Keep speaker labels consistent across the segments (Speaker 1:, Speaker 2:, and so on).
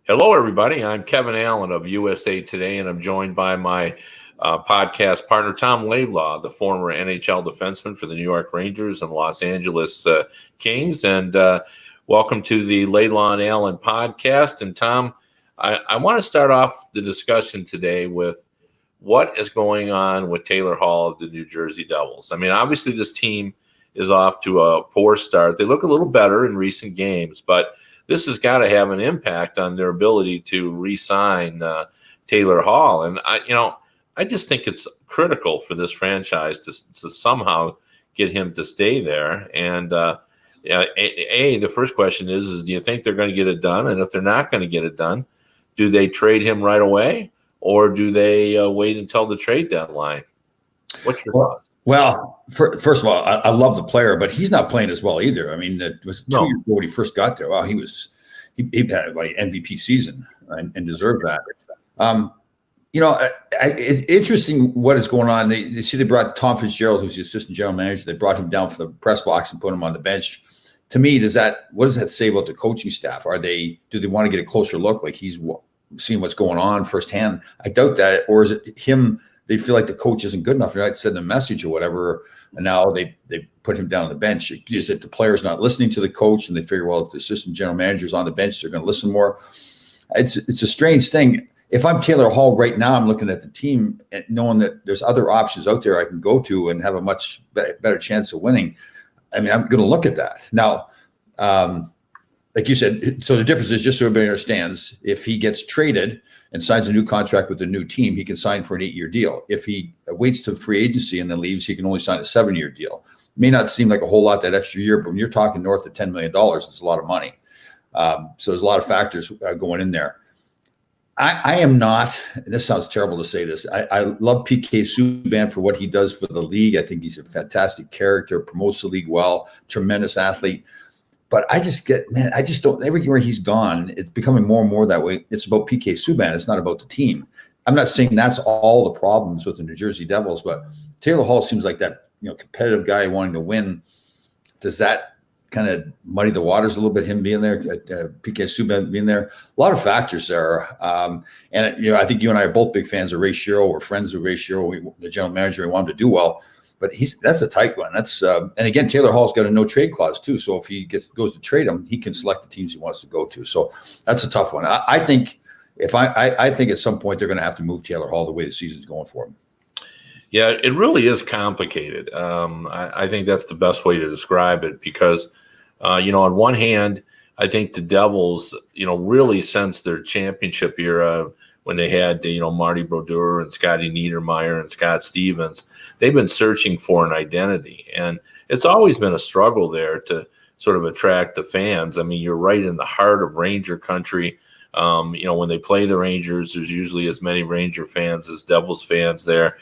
Speaker 1: Hello, everybody. I'm Kevin Allen of USA Today, and I'm joined by my podcast partner, Tom Laidlaw, the former NHL defenseman for the New York Rangers and Los Angeles Kings. And welcome to the Laidlaw and Allen podcast. And Tom, I want to start off the discussion today with what is going on with Taylor Hall of the New Jersey Devils. I mean, obviously this team is off to a poor start. They look a little better in recent games, but this has got to have an impact on their ability to re-sign Taylor Hall. And I just think it's critical for this franchise to somehow get him to stay there. And the first question is do you think they're going to get it done? And if they're not going to get it done, do they trade him right away, or do they wait until the trade deadline? What's your thoughts?
Speaker 2: Well, first of all, I love the player, but he's not playing as well either. I mean, it was 2 years ago when he first got there. Wow, he had a MVP season and deserved that. It's interesting what is going on. They brought Tom Fitzgerald, who's the assistant general manager. They brought him down for the press box and put him on the bench. To me, what does that say about the coaching staff? Do they want to get a closer look, like he's seeing what's going on firsthand? I doubt that. Or is it him? They feel like the coach isn't good enough. They might send a message or whatever, and now they put him down on the bench. Is it the player's not listening to the coach, and they figure, well, if the assistant general manager's on the bench, they're going to listen more? It's a strange thing. If I'm Taylor Hall right now, I'm looking at the team and knowing that there's other options out there I can go to and have a much better chance of winning. I mean, I'm going to look at that. Now, like you said, so the difference is, just so everybody understands, if he gets traded and signs a new contract with a new team, he can sign for an 8-year deal. If he waits to free agency and then leaves, he can only sign a 7-year deal. May not seem like a whole lot that extra year, but when you're talking north of $10 million, it's a lot of money. So there's a lot of factors going in there. I am not, and this sounds terrible to say this, I love PK Subban for what he does for the league. I think he's a fantastic character, promotes the league well, tremendous athlete. But I just don't, everywhere he's gone, it's becoming more and more that way. It's about PK Subban. It's not about the team. I'm not saying that's all the problems with the New Jersey Devils, but Taylor Hall seems like that, competitive guy wanting to win. Does that kind of muddy the waters a little bit, him being there, PK Subban being there? A lot of factors there. And I think you and I are both big fans of Ray Shero. We're friends with Ray Shero, the general manager. We want him to do well. But that's a tight one. And again, Taylor Hall's got a no trade clause too. So if he goes to trade him, he can select the teams he wants to go to. So that's a tough one. I think I think at some point they're going to have to move Taylor Hall the way the season's going for him.
Speaker 1: Yeah, it really is complicated. I think that's the best way to describe it because, on one hand, I think the Devils, really since their championship era, when they had, Marty Brodeur and Scotty Niedermayer and Scott Stevens, they've been searching for an identity. And it's always been a struggle there to sort of attract the fans. I mean, you're right in the heart of Ranger country. When they play the Rangers, there's usually as many Ranger fans as Devils fans there.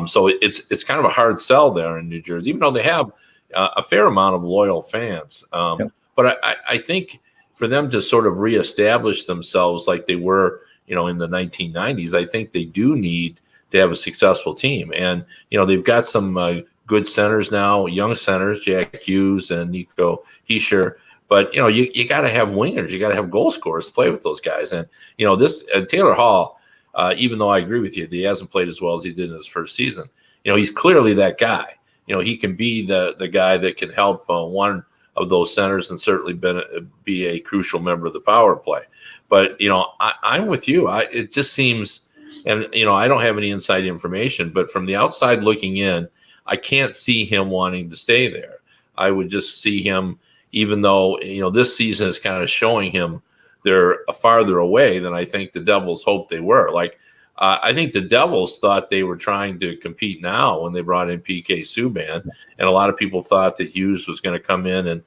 Speaker 1: So it's kind of a hard sell there in New Jersey, even though they have a fair amount of loyal fans. But I think for them to sort of reestablish themselves like they were, in the 1990s, I think they do need to have a successful team. And, they've got some good centers now, young centers, Jack Hughes and Nico Hischier. But, you got to have wingers. You got to have goal scorers to play with those guys. And, this Taylor Hall, even though I agree with you, he hasn't played as well as he did in his first season. He's clearly that guy. He can be the guy that can help one of those centers and certainly be a crucial member of the power play. But, I'm with you. It just seems, and, I don't have any inside information, but from the outside looking in, I can't see him wanting to stay there. I would just see him, even though, this season is kind of showing him they're farther away than I think the Devils hoped they were. Like, I think the Devils thought they were trying to compete now when they brought in PK Subban, and a lot of people thought that Hughes was going to come in and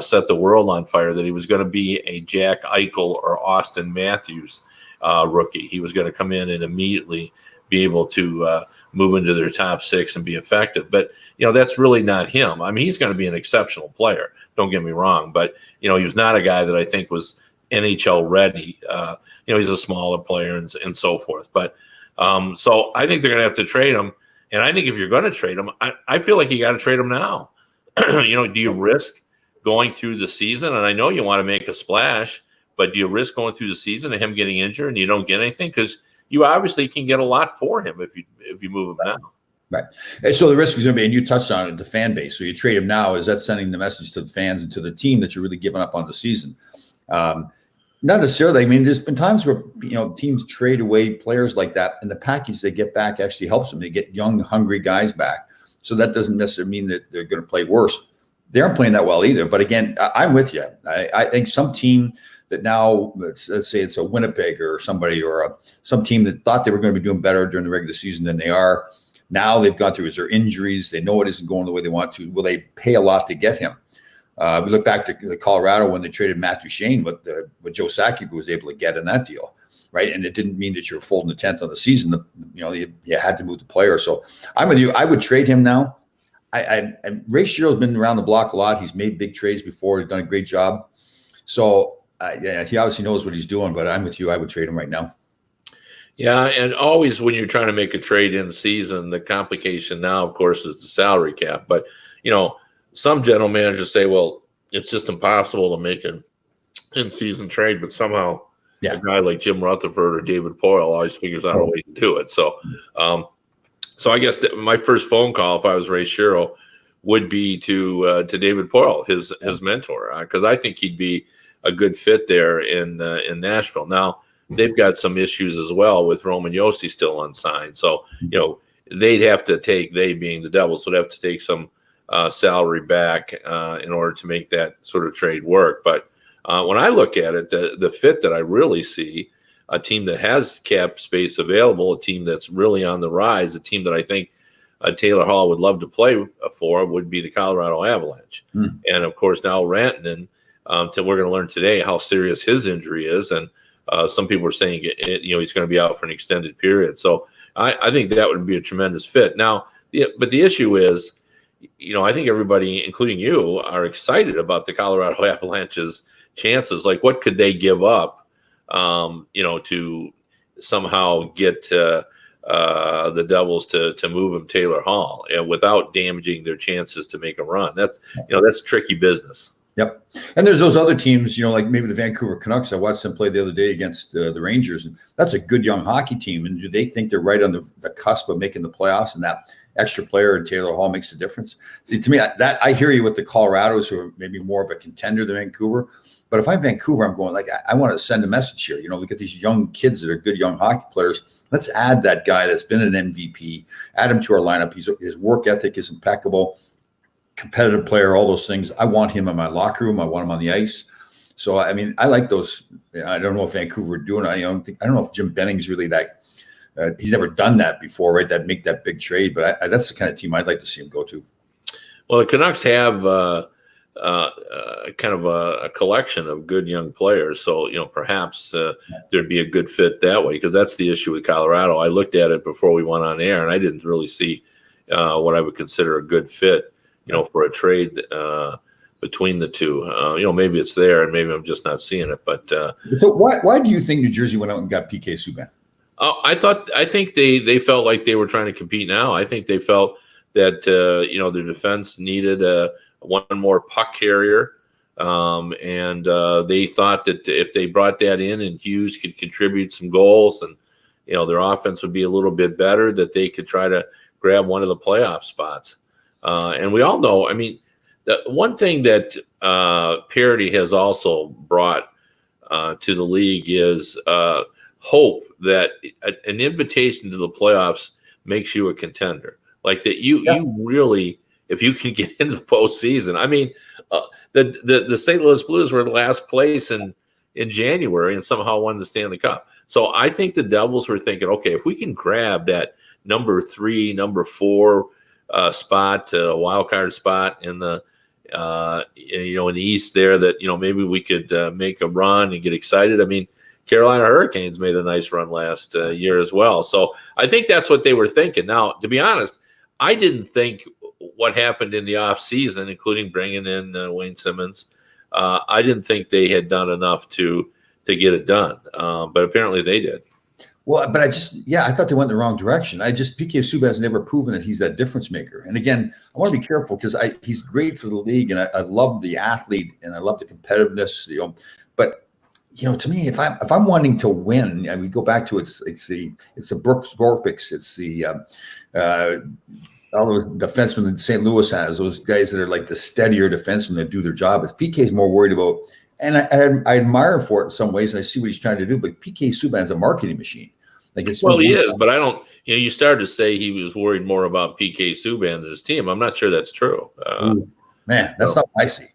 Speaker 1: set the world on fire, that he was going to be a Jack Eichel or Austin Matthews rookie. He was going to come in and immediately be able to move into their top six and be effective. But, that's really not him. I mean, he's going to be an exceptional player. Don't get me wrong. But, he was not a guy that I think was NHL ready. He's a smaller player and so forth. But so I think they're going to have to trade him. And I think if you're going to trade him, I feel like you got to trade him now. Do you risk going through the season? And I know you want to make a splash But do you risk going through the season and him getting injured and you don't get anything? Because you obviously can get a lot for him if you move him now.
Speaker 2: Right. And so the risk is going to be, and you touched on it, the fan base. So you trade him now. Is that sending the message to the fans and to the team that you're really giving up on the season? Not necessarily. I mean, there's been times where, teams trade away players like that, and the package they get back actually helps them. They get young, hungry guys back. So that doesn't necessarily mean that they're going to play worse. They aren't playing that well either. But again, I'm with you. I think some team that now, let's say it's a Winnipeg or somebody, or some team that thought they were going to be doing better during the regular season than they are. Now they've gone through, is there injuries? They know it isn't going the way they want to. Will they pay a lot to get him? We look back to the Colorado when they traded Matt Duchene, what Joe Sakic was able to get in that deal, right? And it didn't mean that you were folding the tent on the season. You had to move the player. So I'm with you. I would trade him now. Ray Shero's been around the block a lot. He's made big trades before. He's done a great job. So he obviously knows what he's doing. But I'm with you. I would trade him right now.
Speaker 1: Yeah, and always when you're trying to make a trade in season, the complication now, of course, is the salary cap. But some general managers say, well, it's just impossible to make an in-season trade, but somehow a guy like Jim Rutherford or David Poile always figures out a way to do it. So I guess my first phone call, if I was Ray Shero, would be to David Poile, his mentor, because I think he'd be a good fit there in Nashville. Now, they've got some issues as well with Roman Josi still unsigned. So, they'd have to take, they being the Devils, would have to take some salary back in order to make that sort of trade work. But when I look at it, the fit that I really see, a team that has cap space available, a team that's really on the rise, a team that I think Taylor Hall would love to play for would be the Colorado Avalanche. And of course, now Rantanen, we're going to learn today how serious his injury is. And some people are saying, he's going to be out for an extended period. So I think that would be a tremendous fit. Now, but the issue is, I think everybody, including you, are excited about the Colorado Avalanche's chances. Like, what could they give up, to somehow get the Devils to move him Taylor Hall without damaging their chances to make a run? That's tricky business.
Speaker 2: Yep. And there's those other teams, like maybe the Vancouver Canucks. I watched them play the other day against the Rangers, and that's a good young hockey team. And do they think they're right on the cusp of making the playoffs, and that extra player in Taylor Hall makes a difference? See, to me, that I hear you with the Colorados, who are maybe more of a contender than Vancouver. But if I'm Vancouver, I'm going, I want to send a message here. We get these young kids that are good young hockey players. Let's add that guy that's been an MVP, add him to our lineup. His work ethic is impeccable. Competitive player, all those things. I want him in my locker room. I want him on the ice. So, I mean, I like those. I don't know if Vancouver are doing it. I don't know if Jim Benning's really that. He's never done that before, right? That make that big trade. But that's the kind of team I'd like to see him go to.
Speaker 1: Well, the Canucks have kind of a collection of good young players. So, perhaps there'd be a good fit that way, because that's the issue with Colorado. I looked at it before we went on air, and I didn't really see what I would consider a good fit, for a trade between the two. Maybe it's there, and maybe I'm just not seeing it. But
Speaker 2: so why do you think New Jersey went out and got PK Subban?
Speaker 1: I think they felt like they were trying to compete now. I think they felt that their defense needed one more puck carrier, and they thought that if they brought that in and Hughes could contribute some goals, and their offense would be a little bit better, that they could try to grab one of the playoff spots. And we all know, I mean, the one thing that parity has also brought to the league is hope that an invitation to the playoffs makes you a contender. Like that you really, if you can get into the postseason. I mean, the St. Louis Blues were in last place in January and somehow won the Stanley Cup. So I think the Devils were thinking, okay, if we can grab that number 3, number 4 spot, a wild card spot in the in the East there, that maybe we could make a run and get excited. I mean, Carolina Hurricanes made a nice run last year as well. So I think that's what they were thinking. Now, to be honest, I didn't think what happened in the offseason, including bringing in Wayne Simmons, I didn't think they had done enough to get it done. But apparently they did.
Speaker 2: Well, but I thought they went the wrong direction. PK Subban has never proven that he's that difference maker. And again, I want to be careful because he's great for the league, and I love the athlete and I love the competitiveness, But to me, if I'm wanting to win, I mean, go back to it's the Brooks Gorpicks, it's the all those defensemen that St. Louis has, those guys that are like the steadier defensemen that do their job. As PK's more worried about, and I admire him for it in some ways, and I see what he's trying to do. But PK Subban's a marketing machine. Like
Speaker 1: he is, but I don't. You started to say he was worried more about PK Subban than his team. I'm not sure that's true.
Speaker 2: Man, that's not what I see.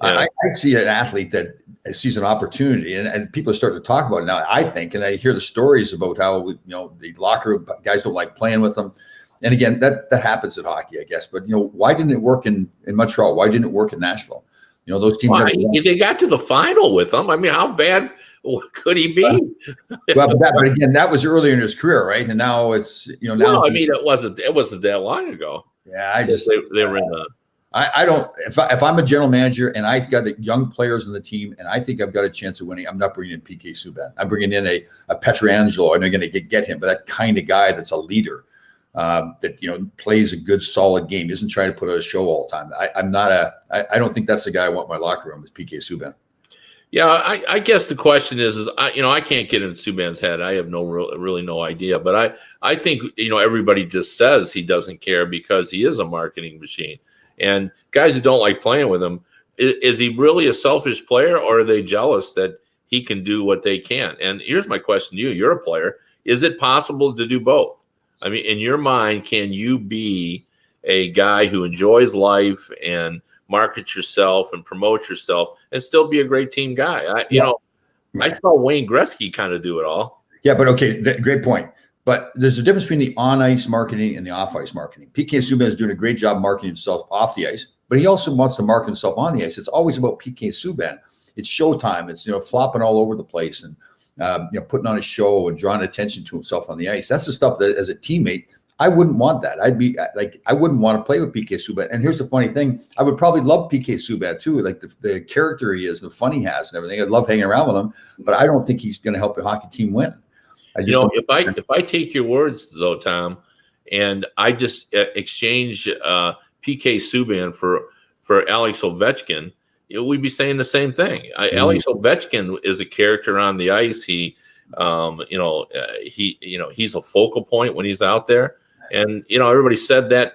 Speaker 1: Yeah.
Speaker 2: I see an athlete that sees an opportunity, and people are starting to talk about it now. I think, and I hear the stories about how the locker room guys don't like playing with them. And again, that happens at hockey, I guess. But why didn't it work in Montreal? Why didn't it work in Nashville? Those teams.
Speaker 1: They got to the final with him. I mean, how bad could he be?
Speaker 2: But again, that was earlier in his career, right? And now it's now.
Speaker 1: No, I mean, it wasn't that long ago.
Speaker 2: Yeah, I just
Speaker 1: they were in the.
Speaker 2: I don't. If I'm a general manager and I've got the young players in the team and I think I've got a chance of winning, I'm not bringing in PK Subban. I'm bringing in a Pietrangelo, and they're going to get him. But that kind of guy that's a leader, that plays a good, solid game, isn't trying to put on a show all the time. I don't think that's the guy I want in my locker room is PK Subban.
Speaker 1: Yeah, I guess the question is I can't get in Subban's head. I have really no idea. But I think everybody just says he doesn't care because he is a marketing machine. And guys who don't like playing with him, is he really a selfish player, or are they jealous that he can do what they can't? And here's my question to you. You're a player. Is it possible to do both? I mean, in your mind, can you be a guy who enjoys life and market yourself and promote yourself and still be a great team guy? I saw Wayne Gretzky kind of do it all.
Speaker 2: Yeah, but okay, great point. But there's a difference between the on-ice marketing and the off-ice marketing. PK Subban is doing a great job marketing himself off the ice, but he also wants to market himself on the ice. It's always about PK Subban. It's showtime. It's flopping all over the place and putting on a show and drawing attention to himself on the ice. That's the stuff that, as a teammate, I wouldn't want that. I'd be like, I wouldn't want to play with PK Subban. And here's the funny thing: I would probably love PK Subban too, like the character he is, the fun he has, and everything. I'd love hanging around with him, but I don't think he's going to help a hockey team win.
Speaker 1: If I take your words though, Tom, and I just exchange PK Subban for Alex Ovechkin, we'd be saying the same thing. Alex Ovechkin is a character on the ice. He's a focal point when he's out there, and everybody said that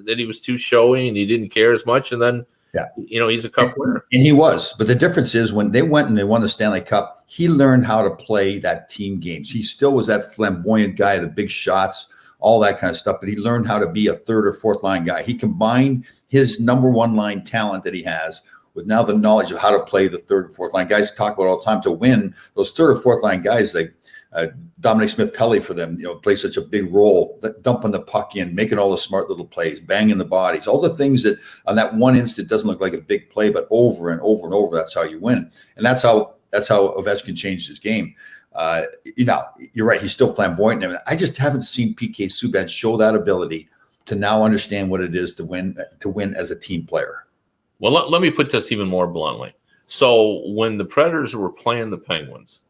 Speaker 1: he was too showy and he didn't care as much, and then. Yeah, he's a cup winner.
Speaker 2: And he was. But the difference is when they went and they won the Stanley Cup, he learned how to play that team games. He still was that flamboyant guy, the big shots, all that kind of stuff. But he learned how to be a third or fourth line guy. He combined his number one line talent that he has with now the knowledge of how to play the third and fourth line. Guys talk about all the time to win. Those third or fourth line guys, like Dominic Smith-Pelly for them, play such a big role, dumping the puck in, making all the smart little plays, banging the bodies, all the things that on that one instant doesn't look like a big play, but over and over and over, that's how you win. And that's how Ovechkin changed his game. You're right, he's still flamboyant. And I just haven't seen PK Subban show that ability to now understand what it is to win as a team player.
Speaker 1: Well, let me put this even more bluntly. So when the Predators were playing the Penguins,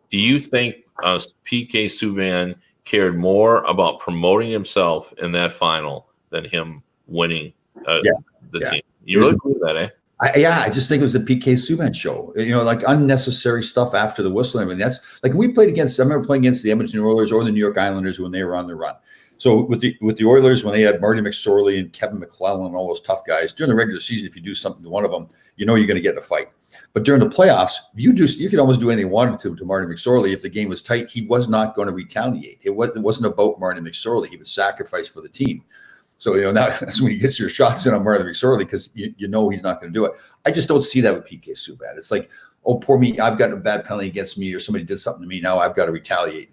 Speaker 1: do you think PK Subban cared more about promoting himself in that final than him winning the team? You really believe that, eh?
Speaker 2: I just think it was the PK Subban show. Like unnecessary stuff after the whistle and everything. That's like we played against. I remember playing against the Edmonton Oilers or the New York Islanders when they were on the run. So with the Oilers, when they had Marty McSorley and Kevin McClellan and all those tough guys during the regular season, if you do something to one of them, you're going to get in a fight. But during the playoffs, you could almost do anything you wanted to Marty McSorley. If the game was tight, he was not going to retaliate. It wasn't about Marty McSorley. He would sacrifice for the team. So now that's when he gets your shots in on Marty McSorley because he's not going to do it. I just don't see that with PK Subban. It's like, oh, poor me, I've got a bad penalty against me, or somebody did something to me. Now I've got to retaliate.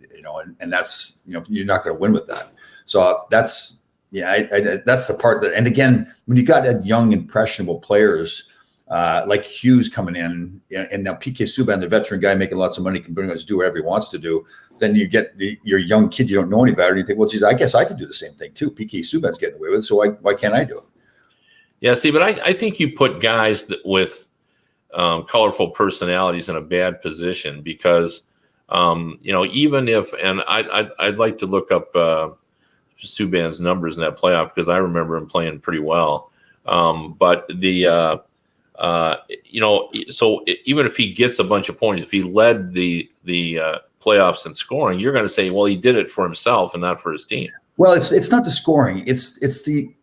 Speaker 2: And that's you're not going to win with that. So that's that's the part that. And again, when you got that young impressionable players. Like Hughes coming in, and now PK Subban, the veteran guy making lots of money, can pretty much do whatever he wants to do. Then you get your young kid, you don't know any better, and you think, well, geez, I guess I could do the same thing too. PK Subban's getting away with it, so why can't I do it?
Speaker 1: Yeah, see, but I think you put guys with colorful personalities in a bad position because, even if, and I'd like to look up Subban's numbers in that playoff because I remember him playing pretty well. But So even if he gets a bunch of points, if he led the playoffs in scoring, you're going to say, well, he did it for himself and not for his team.
Speaker 2: Well, it's not the scoring. It's the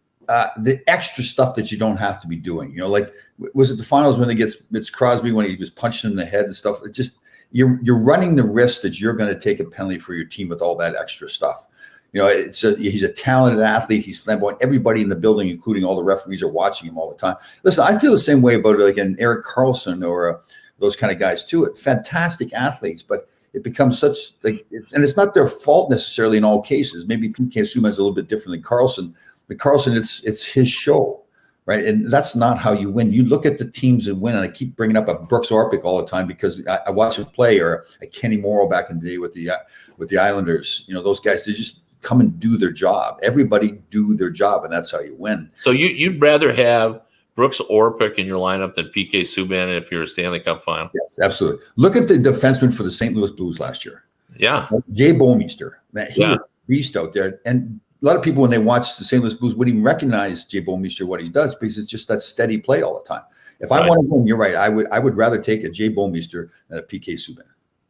Speaker 2: extra stuff that you don't have to be doing. Like was it the finals when it's Crosby when he was punching him in the head and stuff? It just you're running the risk that you're going to take a penalty for your team with all that extra stuff. He's a talented athlete. He's flamboyant. Everybody in the building, including all the referees, are watching him all the time. Listen, I feel the same way about like an Erik Karlsson or those kind of guys too. Fantastic athletes, but it becomes such and it's not their fault necessarily in all cases. Maybe PK Subban is a little bit different than Karlsson. But Karlsson, it's his show, right? And that's not how you win. You look at the teams that win, and I keep bringing up a Brooks Orpik all the time because I watch him play, or a Kenny Morrow back in the day with the Islanders. Those guys, they just come and do their job. Everybody do their job, and that's how you win.
Speaker 1: So you'd rather have Brooks Orpik in your lineup than PK Subban if you're a Stanley Cup final?
Speaker 2: Yeah, absolutely. Look at the defenseman for the St. Louis Blues last year.
Speaker 1: Yeah.
Speaker 2: Jay Bouwmeester. Man, he was a beast out there. And a lot of people, when they watch the St. Louis Blues, wouldn't even recognize Jay Bouwmeester, what he does, because it's just that steady play all the time. If I want to win, you're right. I would rather take a Jay Bouwmeester than a PK Subban.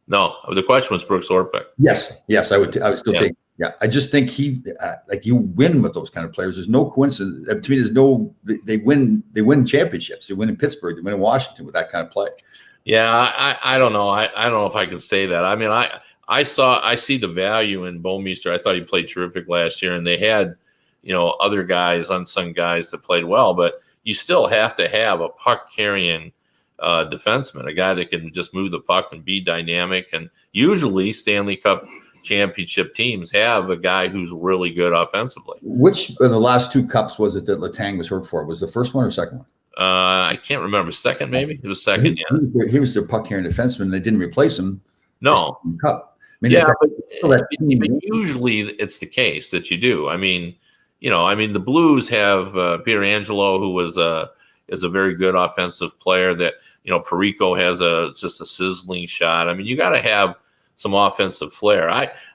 Speaker 1: No, the question was Brooks Orpik.
Speaker 2: Yes, I would still take. Yeah, I just think you win with those kind of players. There's no coincidence. To me, they win championships. They win in Pittsburgh. They win in Washington with that kind of play.
Speaker 1: Yeah, I don't know. I don't know if I can say that. I mean, I see the value in Bouwmeester. I thought he played terrific last year, and they had, other guys, unsung guys that played well, but you still have to have a puck carrying defenseman, a guy that can just move the puck and be dynamic. And usually Stanley Cup championship teams have a guy who's really good offensively.
Speaker 2: Which of the last two cups was it that Letang was hurt for? Was the first one or second one?
Speaker 1: I can't remember. Second, maybe? It was second,
Speaker 2: He was their puck carrying defenseman. They didn't replace him.
Speaker 1: No.
Speaker 2: Cup.
Speaker 1: But usually it's the case that you do. I mean, the Blues have Peter Angelo, who is a very good offensive player. That Perico has just a sizzling shot. I mean, you got to have some offensive flair.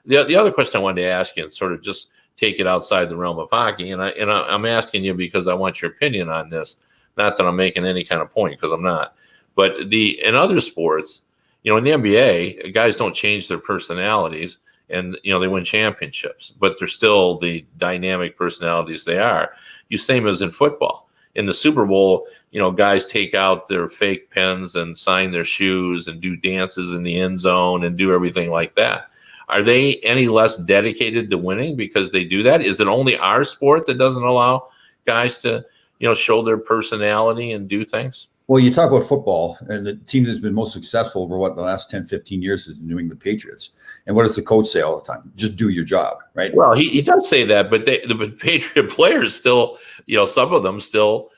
Speaker 1: The other question I wanted to ask you, and sort of just take it outside the realm of hockey, and I'm asking you because I want your opinion on this. Not that I'm making any kind of point, because I'm not. But in other sports, in the NBA, guys don't change their personalities, and they win championships, but they're still the dynamic personalities they are. Same as in football. In the Super Bowl, guys take out their fake pens and sign their shoes and do dances in the end zone and do everything like that. Are they any less dedicated to winning because they do that? Is it only our sport that doesn't allow guys to, show their personality and do things?
Speaker 2: Well, you talk about football, and the team that's been most successful over the last 10, 15 years is the New England Patriots. And what does the coach say all the time? Just do your job, right?
Speaker 1: Well, he does say that, but the Patriot players still, some of them still,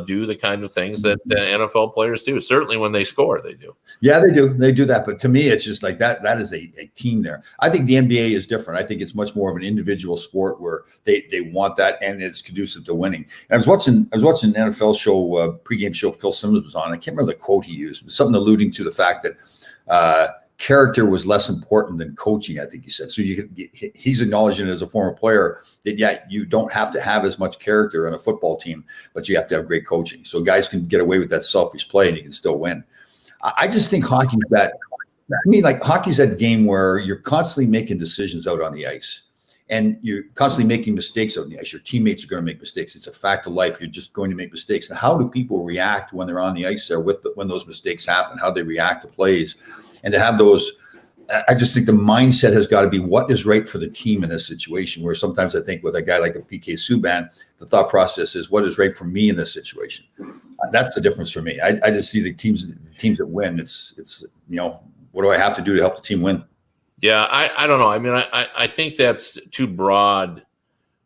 Speaker 1: do the kind of things that NFL players do. Certainly when they score, they do. Yeah,
Speaker 2: they do. They do that. But to me, it's just like that. That is a team there. I think the NBA is different. I think it's much more of an individual sport where they want that, and it's conducive to winning. And I was watching an NFL show, pregame show Phil Simmons was on. I can't remember the quote he used, but something alluding to the fact that character was less important than coaching, I think he said. So he's acknowledging as a former player that, you don't have to have as much character on a football team, but you have to have great coaching. So guys can get away with that selfish play and you can still win. I just think hockey's that game where you're constantly making decisions out on the ice. And you're constantly making mistakes out on the ice. Your teammates are going to make mistakes. It's a fact of life. You're just going to make mistakes. And how do people react when they're on the ice there when those mistakes happen? How they react to plays? And to have those, I just think the mindset has got to be what is right for the team in this situation, where sometimes I think with a guy like a PK Subban, the thought process is what is right for me in this situation. That's the difference for me. I just see the teams that win. It's what do I have to do to help the team win?
Speaker 1: Yeah, I don't know. I mean, I think that's too broad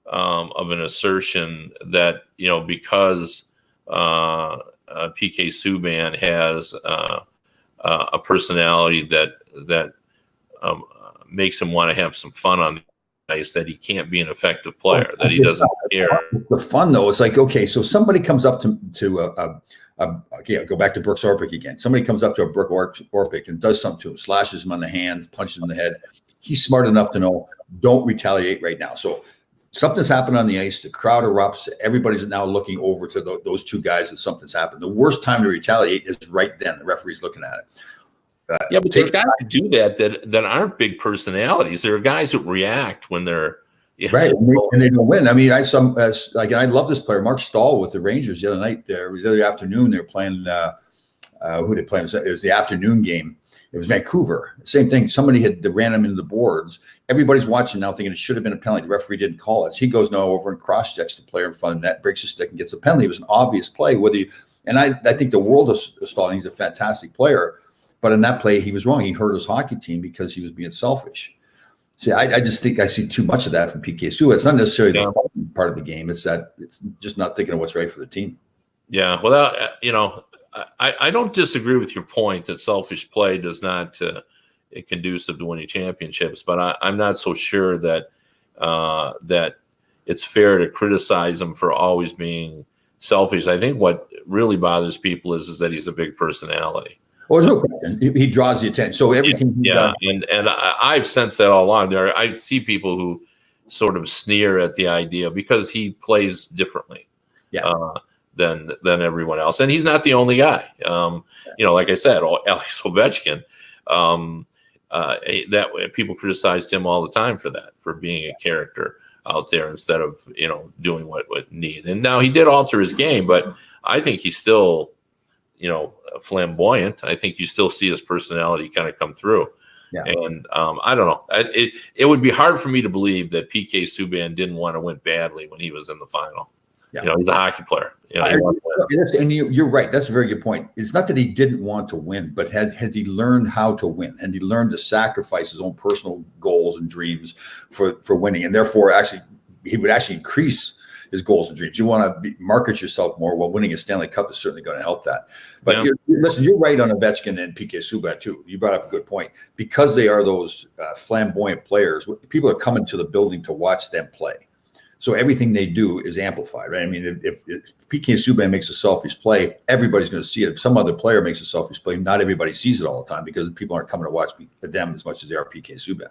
Speaker 1: of an assertion that, because PK Subban has a personality that makes him want to have some fun on the ice, that he can't be an effective player, that he doesn't care.
Speaker 2: The fun, though, it's like, okay, so somebody comes up to go back to Brooks Orpik again. Somebody comes up to a Brooks Orpik and does something to him, slashes him on the hands, punches him in the head. He's smart enough to know, don't retaliate right now. So Something's happened on the ice. The crowd erupts. Everybody's now looking over to those two guys, and something's happened. The worst time to retaliate is right then. The referee's looking at it.
Speaker 1: Yeah, but the guys who do that aren't big personalities. There are guys that react when they're
Speaker 2: right, and they don't win. I mean, I love this player, Mark Stahl, with the Rangers the other night. The other afternoon, they were playing. Who they playing? It was the afternoon game. It was Vancouver. Same thing. Somebody had ran him into the boards. Everybody's watching now, thinking it should have been a penalty. The referee didn't call it. So he goes now over and cross checks the player in front of the net, breaks his stick, and gets a penalty. It was an obvious play. I think the world of Stahl. He's a fantastic player, but in that play, he was wrong. He hurt his hockey team because he was being selfish. See, I just think I see too much of that from PK Subban. It's not necessarily the part of the game. It's that it's just not thinking of what's right for the team.
Speaker 1: Yeah, well, I don't disagree with your point that selfish play does not conducive to winning championships, but I'm not so sure that that it's fair to criticize him for always being selfish. I think what really bothers people is that he's a big personality.
Speaker 2: Well, there's no question. He draws the attention. So everything.
Speaker 1: Yeah, and I've sensed that all along. I see people who sort of sneer at the idea because he plays differently. Yeah. Than everyone else, and he's not the only guy. Like I said, Alex Ovechkin. That people criticized him all the time for that, for being a character out there instead of doing what needed. And now he did alter his game, but I think he's still flamboyant. I think you still see his personality kind of come through. Yeah. And I don't know. It would be hard for me to believe that PK Subban didn't want to win badly when he was in the final. Yeah. He's a hockey player.
Speaker 2: And you're right. That's a very good point. It's not that he didn't want to win, but has he learned how to win? And he learned to sacrifice his own personal goals and dreams for winning. And therefore, he would actually increase his goals and dreams. You want to market yourself more. Well, winning a Stanley Cup is certainly going to help that. But you're right on Ovechkin and PK Subban too. You brought up a good point. Because they are those flamboyant players, people are coming to the building to watch them play. So everything they do is amplified, right? I mean, if PK Subban makes a selfish play, everybody's going to see it. If some other player makes a selfish play, not everybody sees it all the time because people aren't coming to watch them as much as they are PK Subban.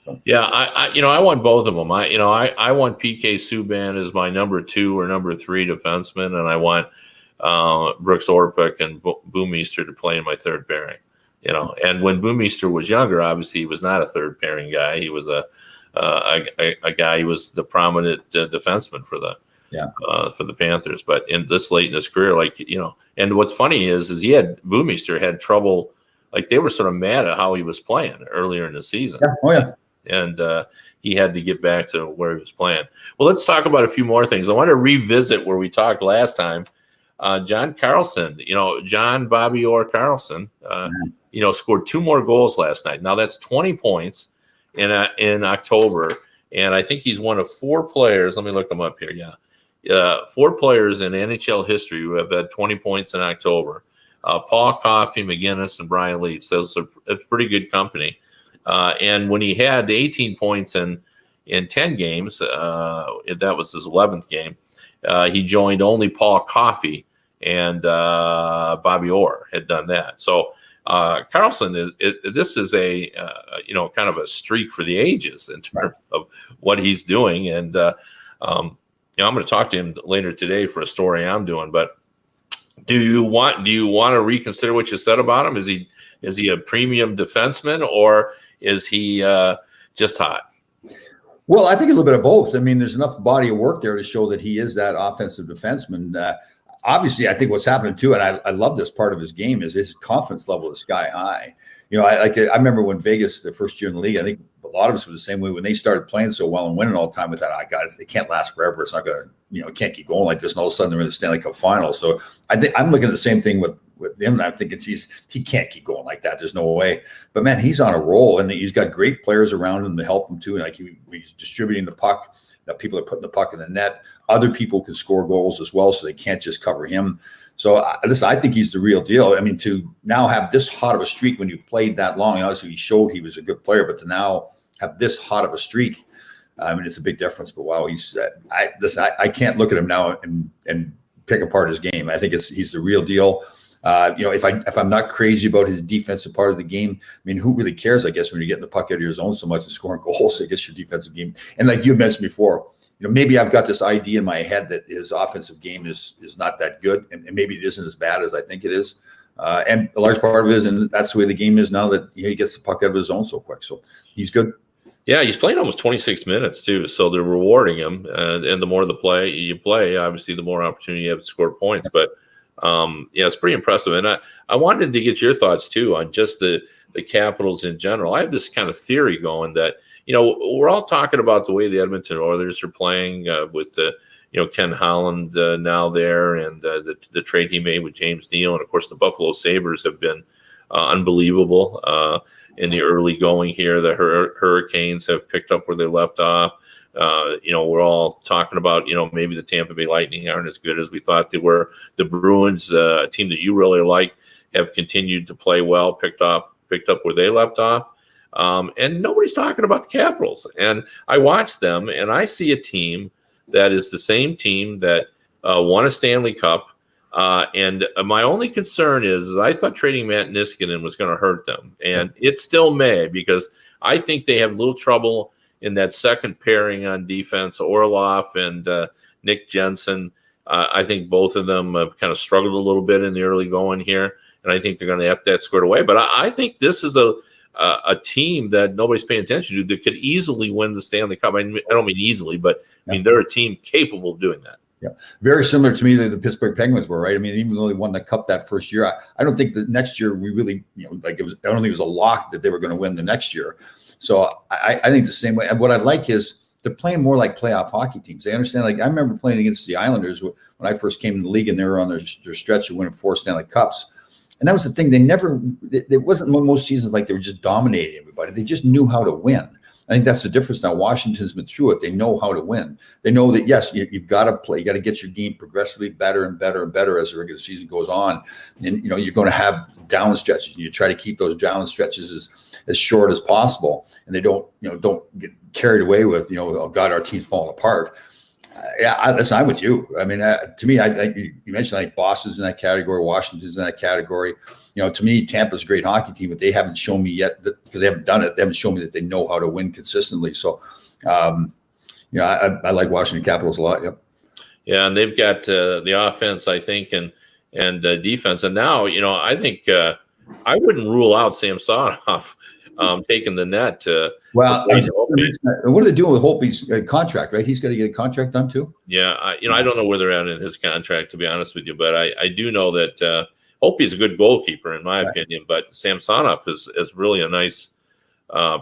Speaker 2: So.
Speaker 1: Yeah, I want both of them. I want PK Subban as my number 2 or number 3 defenseman, and I want Brooks Orpik and Bouwmeester to play in my third pairing. And when Bouwmeester was younger, obviously he was not a third pairing guy. He was a guy who was the prominent defenseman for the Panthers. But in this late in his career, and what's funny is Bouwmeester had trouble, like they were sort of mad at how he was playing earlier in the season.
Speaker 2: Yeah. Oh yeah.
Speaker 1: And he had to get back to where he was playing. Well, let's talk about a few more things. I want to revisit where we talked last time. John Carlson, John Bobby Orr Carlson, scored 2 more goals last night. Now that's 20 points in October, and I think he's one of 4 players. Let me look him up here. Yeah, 4 players in NHL history who have had 20 points in October. Paul Coffey, McGinnis, and Brian Leetz. Those are a pretty good company. And when he had 18 points in 10 games, that was his 11th game. He joined only Paul Coffey and Bobby Orr had done that. So. Carlson this is a kind of a streak for the ages in terms of what he's doing, and I'm going to talk to him later today for a story I'm doing. But do you want to reconsider what you said about him? Is he a premium defenseman, or is he just hot?
Speaker 2: Well, I think a little bit of both. I mean, there's enough body of work there to show that he is that offensive defenseman. Obviously, I think what's happening too, and I love this part of his game, is his confidence level is sky high. I remember when Vegas, the first year in the league, I think a lot of us were the same way when they started playing so well and winning all the time. We thought, it can't last forever. It's not going to, it can't keep going like this. And all of a sudden they're in the Stanley Cup final. So I think I'm looking at the same thing with him. And I'm thinking, he can't keep going like that. There's no way. But man, he's on a roll, and he's got great players around him to help him too. Like he's distributing the puck. That people are putting the puck in the net. Other people can score goals as well, so they can't just cover him. So I think he's the real deal. I mean, to now have this hot of a streak when you played that long, obviously he showed he was a good player, but to now have this hot of a streak, I mean, it's a big difference. But wow, I can't look at him now and pick apart his game. I think he's the real deal. If I'm not crazy about his defensive part of the game, I mean, who really cares? I guess when you're getting the puck out of your zone so much and scoring goals, I guess your defensive game. And like you mentioned before, maybe I've got this idea in my head that his offensive game is not that good, and maybe it isn't as bad as I think it is. And a large part of it is, and that's the way the game is now, that he gets the puck out of his zone so quick. So he's good. Yeah,
Speaker 1: he's played almost 26 minutes too, so they're rewarding him. And the more you play, obviously, the more opportunity you have to score points. But it's pretty impressive. And I wanted to get your thoughts too on just the Capitals in general. I have this kind of theory going that we're all talking about the way the Edmonton Oilers are playing with the Ken Holland now there, and the trade he made with James Neal, and of course the Buffalo Sabres have been unbelievable in the early going here. The Hurricanes have picked up where they left off. We're all talking about maybe the Tampa Bay Lightning aren't as good as we thought they were. The Bruins, a team that you really like, have continued to play well, picked up where they left off. And nobody's talking about the Capitals. And I watch them, and I see a team that is the same team that won a Stanley Cup. And my only concern is I thought trading Matt Niskanen was going to hurt them. And it still may, because I think they have a little trouble in that second pairing on defense, Orlov and Nick Jensen. I think both of them have kind of struggled a little bit in the early going here. And I think they're going to have that squared away. But I think this is a team that nobody's paying attention to that could easily win the Stanley Cup. I don't mean easily, but I mean they're a team capable of doing that.
Speaker 2: Yeah, very similar to me that the Pittsburgh Penguins were, right? I mean, even though they won the Cup that first year, I don't think that next year we really, I don't think it was a lock that they were going to win the next year. So I think the same way. And what I like is they're playing more like playoff hockey teams. They understand. Like I remember playing against the Islanders when I first came in the league, and they were on their stretch of winning 4 Stanley Cups. And that was the thing. It wasn't most seasons like they were just dominating everybody. They just knew how to win. I think that's the difference now. Washington's been through it. They know how to win. They know that, yes, you've got to play. You got to get your game progressively better and better and better as the regular season goes on. And, you're going to have down stretches, and you try to keep those down stretches as short as possible. And they don't get carried away with, oh God, our team's falling apart. I'm with you. I mean, to me, I think you mentioned like Boston's in that category, Washington's in that category. To me, Tampa's a great hockey team, but they haven't shown me yet because they haven't done it. They haven't shown me that they know how to win consistently. So, I like Washington Capitals a lot. Yep.
Speaker 1: Yeah, and they've got the offense, I think, and defense. And now, I think I wouldn't rule out Samsonov taking the net.
Speaker 2: What are they doing with Holtby's contract? Right, he's got to get a contract done too.
Speaker 1: Yeah, I don't know where they're at in his contract, to be honest with you, but I do know that Holtby's a good goalkeeper in my opinion, but Samsonov is really a nice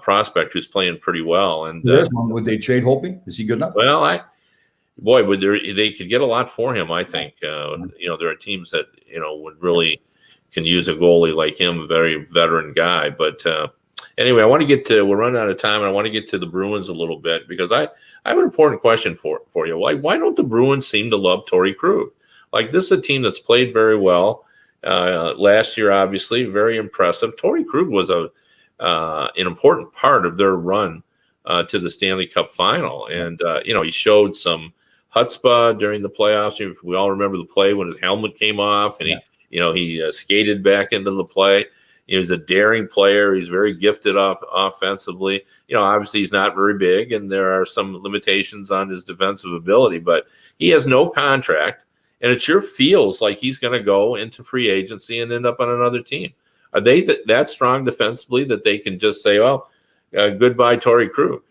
Speaker 1: prospect who's playing pretty well. And
Speaker 2: would they trade Holtby? Is he good enough?
Speaker 1: Well, they could get a lot for him. I think there are teams that would really can use a goalie like him, a very veteran guy, but. Anyway, we're running out of time, and I want to get to the Bruins a little bit because I have an important question for you. Why don't the Bruins seem to love Torrey Krug? Like, this is a team that's played very well. Last year, obviously, very impressive. Torrey Krug was an important part of their run to the Stanley Cup final. And, he showed some chutzpah during the playoffs. We all remember the play when his helmet came off, and he skated back into the play. He's a daring player. He's very gifted offensively. Obviously he's not very big, and there are some limitations on his defensive ability, but he has no contract, and it sure feels like he's going to go into free agency and end up on another team. Are they that strong defensively that they can just say, well, goodbye, Torrey Krug?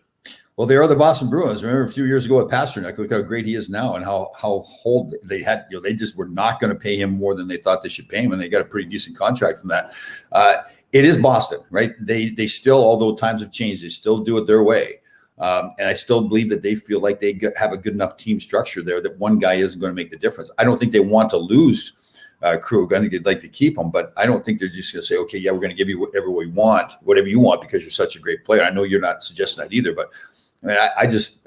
Speaker 2: Well, they are the Boston Bruins. Remember a few years ago at Pasternak, look how great he is now, and how hold they had. They just were not going to pay him more than they thought they should pay him, and they got a pretty decent contract from that. It is Boston, right? They still, although times have changed, they still do it their way, and I still believe that they feel like they have a good enough team structure there that one guy isn't going to make the difference. I don't think they want to lose Krug. I think they'd like to keep him, but I don't think they're just going to say, okay, yeah, we're going to give you whatever you want because you're such a great player. I know you're not suggesting that either, but. I mean,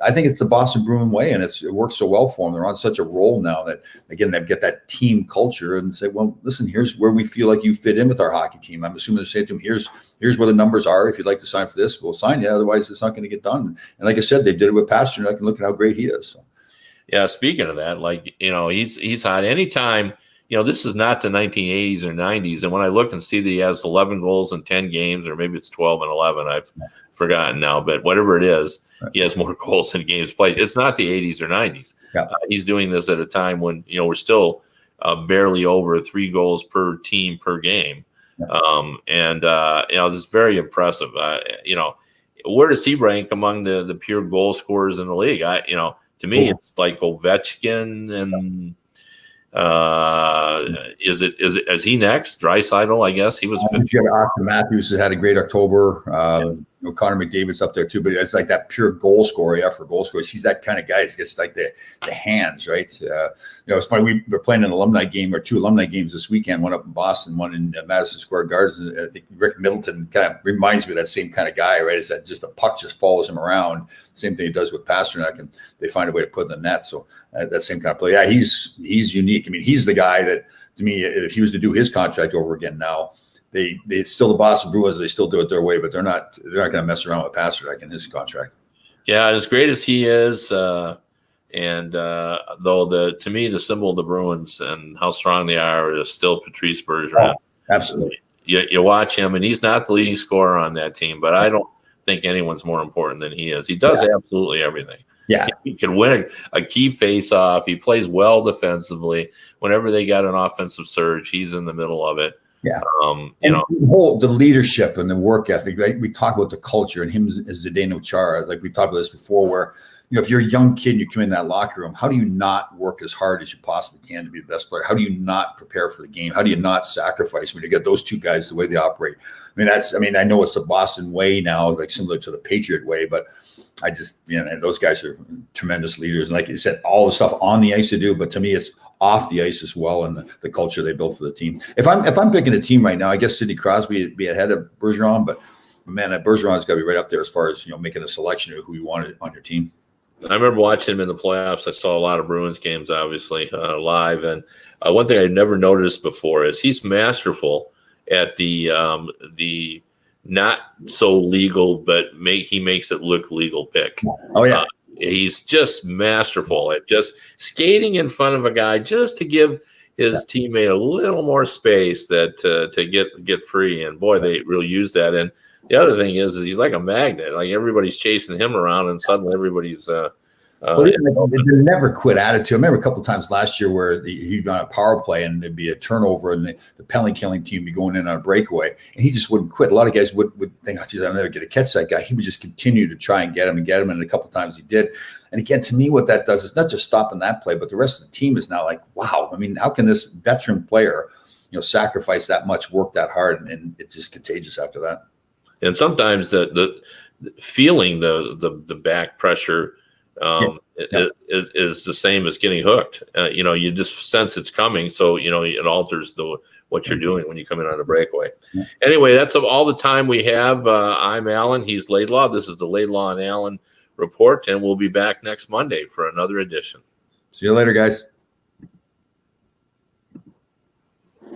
Speaker 2: I think it's the Boston Bruin way, and it works so well for them. They're on such a roll now that, again, they get that team culture and say, well, listen, here's where we feel like you fit in with our hockey team. I'm assuming they're saying to them, here's where the numbers are. If you'd like to sign for this, we'll sign you. Otherwise, it's not going to get done. And like I said, they did it with Pasternak, and look at how great he is. So.
Speaker 1: Yeah, speaking of that, he's hot. Anytime this is not the 1980s or 90s. And when I look and see that he has 11 goals in 10 games, or maybe it's 12 and 11, I've forgotten now, but whatever it is, he has more goals in games played. It's not the 80s or 90s.
Speaker 2: Yeah.
Speaker 1: He's doing this at a time when, we're still barely over 3 goals per team per game. Yeah. This is very impressive. Where does he rank among the pure goal scorers in the league? To me, it's like Ovechkin and is he next? Draisaitl, I guess he was.
Speaker 2: Austin Matthews has had a great October. Connor McDavid's up there too, but it's like that pure goal scorer, for goal scorers. He's that kind of guy. It's just like the hands, right? It's funny. We were playing an alumni game or 2 alumni games this weekend. One up in Boston, one in Madison Square Gardens. I think Rick Middleton kind of reminds me of that same kind of guy, right? Is that just a puck just follows him around? Same thing he does with Pasternak, and they find a way to put in the net. So that same kind of play. Yeah, he's unique. I mean, he's the guy that, to me, if he was to do his contract over again now, they still, the Boston Bruins, they still do it their way, but they're not going to mess around with Pasternak in his contract. Yeah,
Speaker 1: as great as he is, though to me the symbol of the Bruins and how strong they are is still Patrice Bergeron.
Speaker 2: Oh, absolutely.
Speaker 1: You watch him, and he's not the leading scorer on that team, but I don't think anyone's more important than he is. He does absolutely everything.
Speaker 2: Yeah,
Speaker 1: he can win a key face-off. He plays well defensively. Whenever they got an offensive surge, he's in the middle of it.
Speaker 2: Yeah, the leadership and the work ethic. Right? We talk about the culture, and him as Zdeno Chara. Like we talked about this before, where if you're a young kid and you come in that locker room, how do you not work as hard as you possibly can to be the best player? How do you not prepare for the game? How do you not sacrifice when you get those two guys the way they operate? I know it's the Boston way now, like similar to the Patriot way, but I just, those guys are tremendous leaders. And like you said, all the stuff on the ice to do, but to me, it's off the ice as well, and the culture they built for the team. If I'm picking a team right now, I guess Sidney Crosby would be ahead of Bergeron, but man, Bergeron's got to be right up there as far as making a selection of who you wanted on your team.
Speaker 1: I remember watching him in the playoffs. I saw a lot of Bruins games, obviously, live. And one thing I never noticed before is he's masterful at the not so legal, but he makes it look legal pick.
Speaker 2: Oh yeah.
Speaker 1: He's just masterful at just skating in front of a guy just to give his teammate a little more space to get free. And boy, they really use that. And the other thing is he's like a magnet. Like everybody's chasing him around, and suddenly everybody's.
Speaker 2: They never quit attitude. I remember a couple of times last year where he'd be on a power play and there'd be a turnover, and the penalty killing team would be going in on a breakaway, and he just wouldn't quit. A lot of guys would think, "Oh, geez, I'll never get to catch that guy." He would just continue to try and get him, and a couple of times he did. And again, to me, what that does is not just stopping that play, but the rest of the team is now like, "Wow! I mean, how can this veteran player, sacrifice that much, work that hard?" And it's just contagious after that.
Speaker 1: And sometimes the feeling the back pressure is the same as getting hooked. You just sense it's coming, so it alters what you're doing when you come in on a breakaway. Yeah. Anyway, that's all the time we have. I'm Alan. He's Laidlaw. This is the Laidlaw and Allen Report, and we'll be back next Monday for another edition.
Speaker 2: See you later, guys.